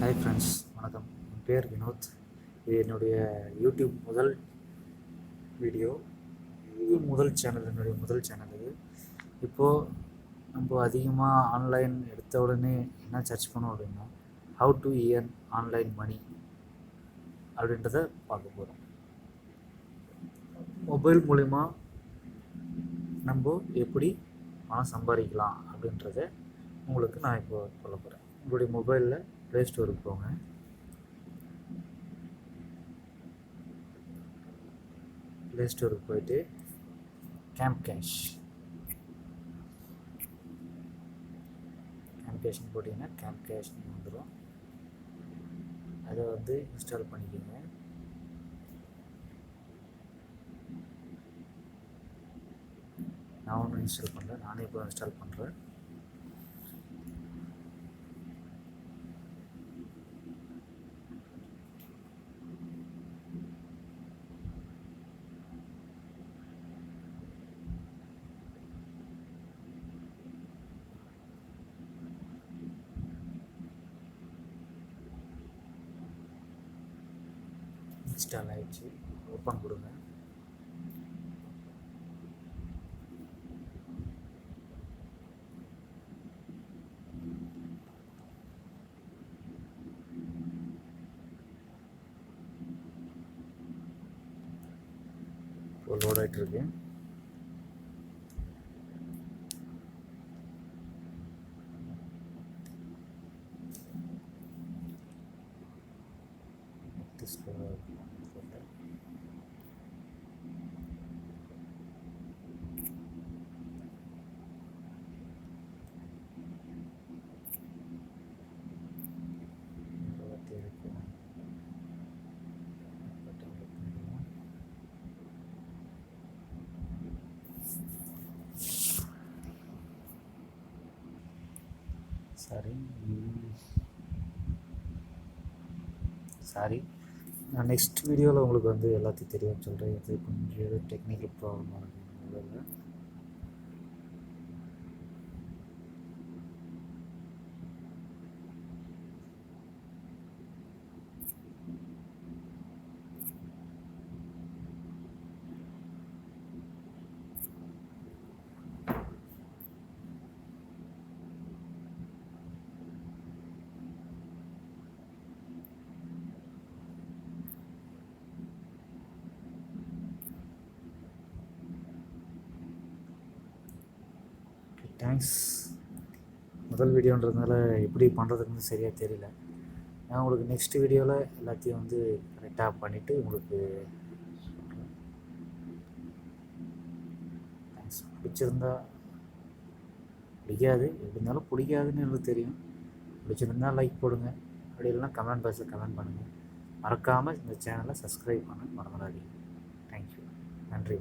Hi friends, வணக்கம். என் பேர் வினோத். இது என்னுடைய யூடியூப் முதல் வீடியோ, இது என்னுடைய முதல் சேனல் இது. இப்போது நம்ம அதிகமாக ஆன்லைன் எடுத்த உடனே என்ன சர்ச் பண்ணோம் அப்படின்னா, how to earn online money அப்படின்றத பார்க்க போகிறோம். மொபைல் மூலிமா நம்ம எப்படி பணம் சம்பாதிக்கலாம் அப்படின்றத உங்களுக்கு நான் இப்போ சொல்ல போகிறேன். உங்களுடைய மொபைலில் ப்ளே ஸ்டோருக்கு போங்க. ப்ளே ஸ்டோருக்கு போயிட்டு கேஷ்னு போட்டிங்கன்னா கேஷ்னு வந்துடும். அதை இன்ஸ்டால் பண்ணிக்கோங்க. நான் ஒன்றும் இன்ஸ்டால் பண்ணுறேன், நானே இப்போ இன்ஸ்டால் பண்ணுறேன். இன்ஸ்டால் ஆகிடுச்சு. ஓப்பன் கொடுங்க. இப்போ லோட் ஆகிட்டு இருக்கு. சாரி, நான் நெக்ஸ்ட் வீடியோவில் உங்களுக்கு எல்லாத்தையும் தெரியும்னு சொல்கிறேன். இது கொஞ்சம் டெக்னிக்கல் ப்ராப்ளமாக இருக்குது. தேங்க்ஸ். முதல் வீடியோன்றதுனால எப்படி பண்ணுறதுன்னு சரியாக தெரியல. நான் உங்களுக்கு நெக்ஸ்ட் வீடியோவில் எல்லாத்தையும் கரெக்டாக பண்ணிவிட்டு உங்களுக்கு தேங்க்ஸ். பிடிச்சிருந்தா பிடிக்காது, எப்படி இருந்தாலும் பிடிக்காதுன்னு எனக்கு தெரியும். பிடிச்சிருந்தால் லைக் போடுங்க, அப்படி இல்லைனா கமெண்ட் பாக்ஸில் கமெண்ட் பண்ணுங்கள். மறக்காமல் இந்த சேனலை சப்ஸ்கிரைப் பண்ண மறந்துடாதீங்க. தேங்க்யூ. நன்றி.